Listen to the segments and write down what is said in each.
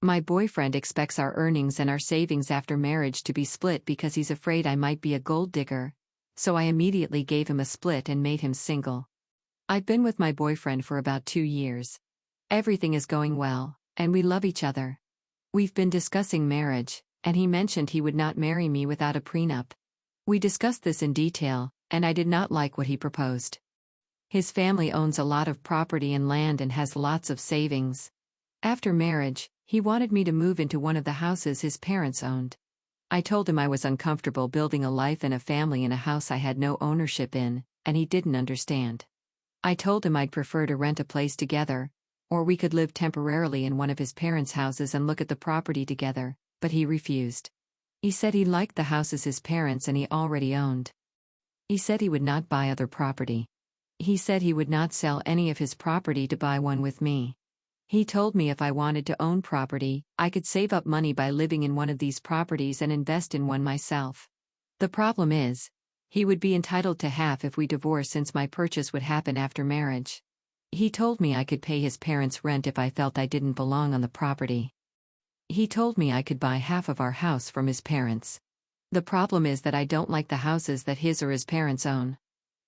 My boyfriend expects our earnings and our savings after marriage to be split because he's afraid I might be a gold digger, so I immediately gave him a split and made him single. I've been with my boyfriend for about 2 years. Everything is going well, and we love each other. We've been discussing marriage, and he mentioned he would not marry me without a prenup. We discussed this in detail, and I did not like what he proposed. His family owns a lot of property and land and has lots of savings. After marriage, he wanted me to move into one of the houses his parents owned. I told him I was uncomfortable building a life and a family in a house I had no ownership in, and he didn't understand. I told him I'd prefer to rent a place together, or we could live temporarily in one of his parents' houses and look at the property together, but he refused. He said he liked the houses his parents and he already owned. He said he would not buy other property. He said he would not sell any of his property to buy one with me. He told me if I wanted to own property, I could save up money by living in one of these properties and invest in one myself. The problem is, he would be entitled to half if we divorce since my purchase would happen after marriage. He told me I could pay his parents' rent if I felt I didn't belong on the property. He told me I could buy half of our house from his parents. The problem is that I don't like the houses that his or his parents own.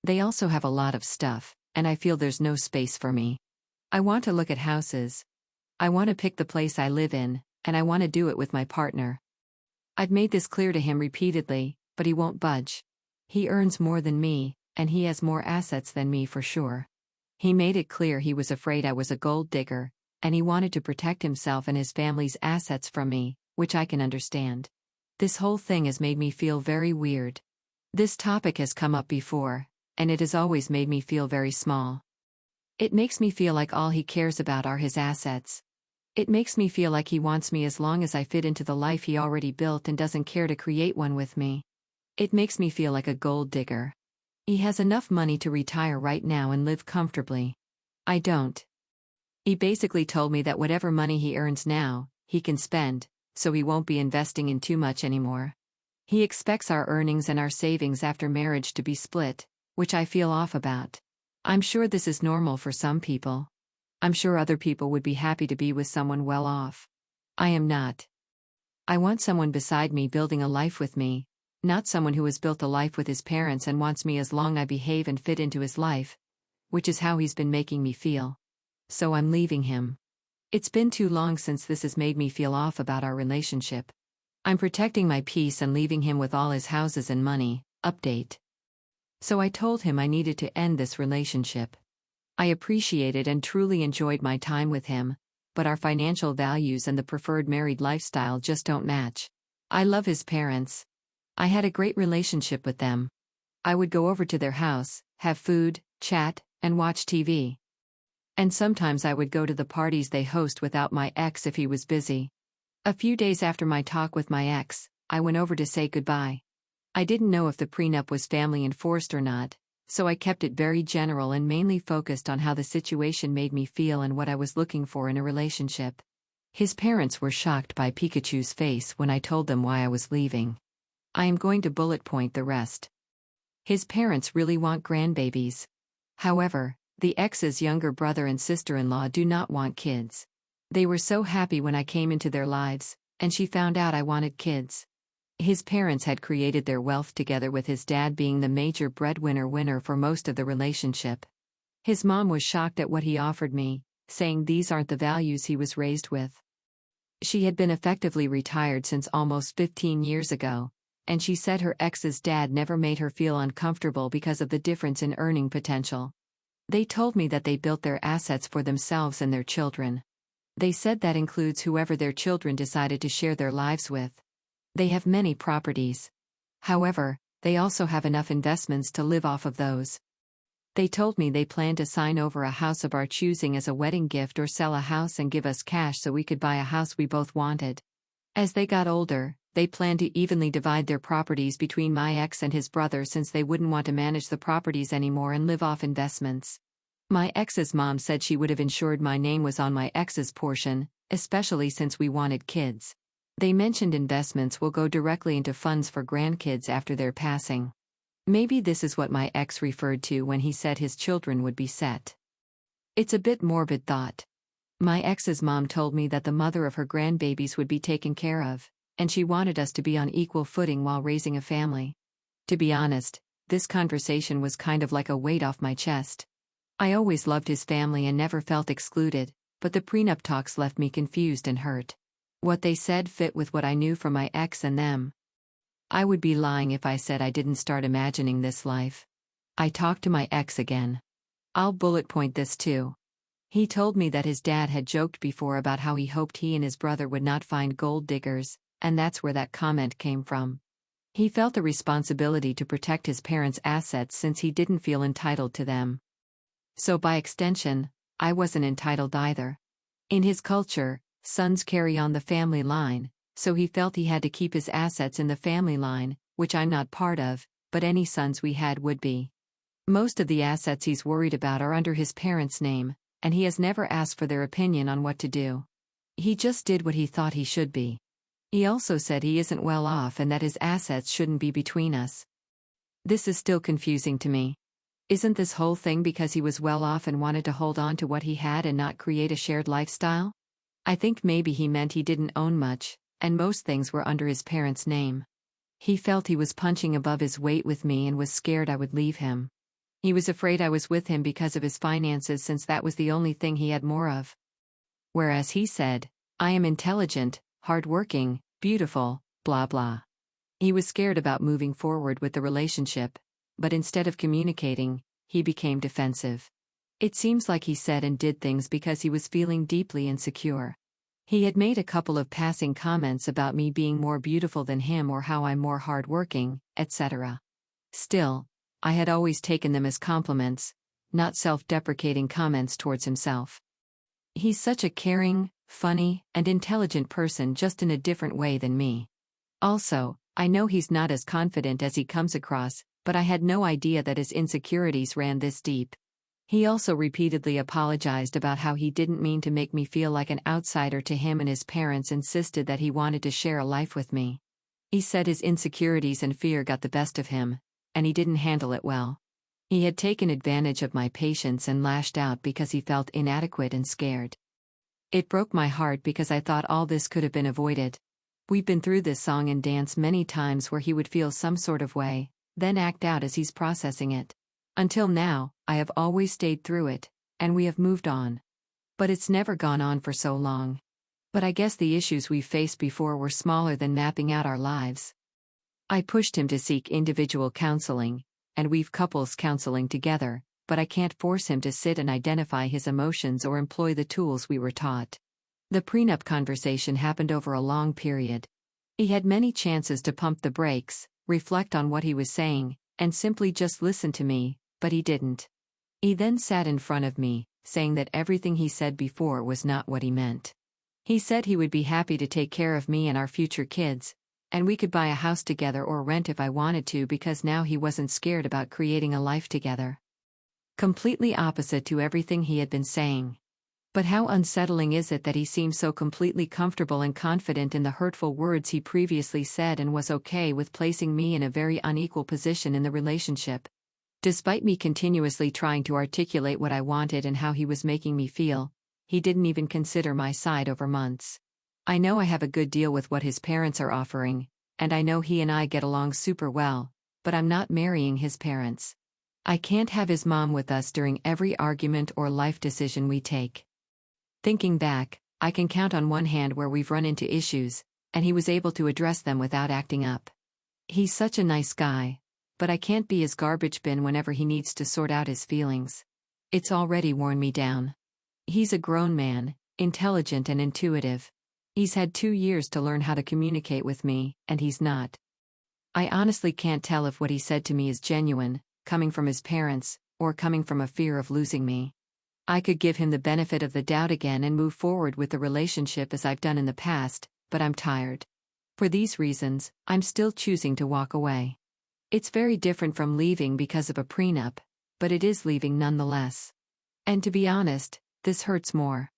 They also have a lot of stuff, and I feel there's no space for me. I want to look at houses. I want to pick the place I live in, and I want to do it with my partner. I've made this clear to him repeatedly, but he won't budge. He earns more than me, and he has more assets than me for sure. He made it clear he was afraid I was a gold digger, and he wanted to protect himself and his family's assets from me, which I can understand. This whole thing has made me feel very weird. This topic has come up before, and it has always made me feel very small. It makes me feel like all he cares about are his assets. It makes me feel like he wants me as long as I fit into the life he already built and doesn't care to create one with me. It makes me feel like a gold digger. He has enough money to retire right now and live comfortably. I don't. He basically told me that whatever money he earns now, he can spend, so he won't be investing in too much anymore. He expects our earnings and our savings after marriage to be split, which I feel off about. I'm sure this is normal for some people. I'm sure other people would be happy to be with someone well off. I am not. I want someone beside me building a life with me, not someone who has built a life with his parents and wants me as long as I behave and fit into his life, which is how he's been making me feel. So I'm leaving him. It's been too long since this has made me feel off about our relationship. I'm protecting my peace and leaving him with all his houses and money. Update. So I told him I needed to end this relationship. I appreciated and truly enjoyed my time with him, but our financial values and the preferred married lifestyle just don't match. I love his parents. I had a great relationship with them. I would go over to their house, have food, chat, and watch TV. And sometimes I would go to the parties they host without my ex if he was busy. A few days after my talk with my ex, I went over to say goodbye. I didn't know if the prenup was family enforced or not, so I kept it very general and mainly focused on how the situation made me feel and what I was looking for in a relationship. His parents were shocked by Pikachu's face when I told them why I was leaving. I am going to bullet point the rest. His parents really want grandbabies. However, the ex's younger brother and sister-in-law do not want kids. They were so happy when I came into their lives, and she found out I wanted kids. His parents had created their wealth together with his dad being the major breadwinner for most of the relationship. His mom was shocked at what he offered me, saying these aren't the values he was raised with. She had been effectively retired since almost 15 years ago, and she said her ex's dad never made her feel uncomfortable because of the difference in earning potential. They told me that they built their assets for themselves and their children. They said that includes whoever their children decided to share their lives with. They have many properties. However, they also have enough investments to live off of those. They told me they plan to sign over a house of our choosing as a wedding gift or sell a house and give us cash so we could buy a house we both wanted. As they got older, they planned to evenly divide their properties between my ex and his brother since they wouldn't want to manage the properties anymore and live off investments. My ex's mom said she would have ensured my name was on my ex's portion, especially since we wanted kids. They mentioned investments will go directly into funds for grandkids after their passing. Maybe this is what my ex referred to when he said his children would be set. It's a bit morbid thought. My ex's mom told me that the mother of her grandbabies would be taken care of, and she wanted us to be on equal footing while raising a family. To be honest, this conversation was kind of like a weight off my chest. I always loved his family and never felt excluded, but the prenup talks left me confused and hurt. What they said fit with what I knew from my ex and them. I would be lying if I said I didn't start imagining this life. I talked to my ex again. I'll bullet point this too. He told me that his dad had joked before about how he hoped he and his brother would not find gold diggers, and that's where that comment came from. He felt a responsibility to protect his parents' assets since he didn't feel entitled to them. So by extension, I wasn't entitled either. In his culture, sons carry on the family line, so he felt he had to keep his assets in the family line, which I'm not part of, but any sons we had would be. Most of the assets he's worried about are under his parents' name, and he has never asked for their opinion on what to do. He just did what he thought he should be. He also said he isn't well off and that his assets shouldn't be between us. This is still confusing to me. Isn't this whole thing because he was well off and wanted to hold on to what he had and not create a shared lifestyle? I think maybe he meant he didn't own much, and most things were under his parents' name. He felt he was punching above his weight with me and was scared I would leave him. He was afraid I was with him because of his finances since that was the only thing he had more of. Whereas he said, I am intelligent, hardworking, beautiful, blah blah. He was scared about moving forward with the relationship, but instead of communicating, he became defensive. It seems like he said and did things because he was feeling deeply insecure. He had made a couple of passing comments about me being more beautiful than him or how I'm more hardworking, etc. Still, I had always taken them as compliments, not self-deprecating comments towards himself. He's such a caring, funny, and intelligent person, just in a different way than me. Also, I know he's not as confident as he comes across, but I had no idea that his insecurities ran this deep. He also repeatedly apologized about how he didn't mean to make me feel like an outsider to him, and his parents insisted that he wanted to share a life with me. He said his insecurities and fear got the best of him, and he didn't handle it well. He had taken advantage of my patience and lashed out because he felt inadequate and scared. It broke my heart because I thought all this could have been avoided. We've been through this song and dance many times where he would feel some sort of way, then act out as he's processing it. Until now, I have always stayed through it, and we have moved on. But it's never gone on for so long. But I guess the issues we faced before were smaller than mapping out our lives. I pushed him to seek individual counseling, and we've couples counseling together, but I can't force him to sit and identify his emotions or employ the tools we were taught. The prenup conversation happened over a long period. He had many chances to pump the brakes, reflect on what he was saying, and simply just listen to me, but he didn't. He then sat in front of me, saying that everything he said before was not what he meant. He said he would be happy to take care of me and our future kids, and we could buy a house together or rent if I wanted to, because now he wasn't scared about creating a life together. Completely opposite to everything he had been saying. But how unsettling is it that he seemed so completely comfortable and confident in the hurtful words he previously said and was okay with placing me in a very unequal position in the relationship. Despite me continuously trying to articulate what I wanted and how he was making me feel, he didn't even consider my side over months. I know I have a good deal with what his parents are offering, and I know he and I get along super well, but I'm not marrying his parents. I can't have his mom with us during every argument or life decision we take. Thinking back, I can count on one hand where we've run into issues, and he was able to address them without acting up. He's such a nice guy, but I can't be his garbage bin whenever he needs to sort out his feelings. It's already worn me down. He's a grown man, intelligent and intuitive. He's had 2 years to learn how to communicate with me, and he's not. I honestly can't tell if what he said to me is genuine, coming from his parents, or coming from a fear of losing me. I could give him the benefit of the doubt again and move forward with the relationship as I've done in the past, but I'm tired. For these reasons, I'm still choosing to walk away. It's very different from leaving because of a prenup, but it is leaving nonetheless. And to be honest, this hurts more.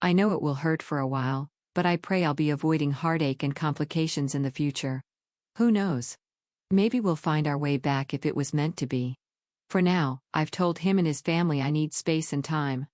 I know it will hurt for a while, but I pray I'll be avoiding heartache and complications in the future. Who knows? Maybe we'll find our way back if it was meant to be. For now, I've told him and his family I need space and time.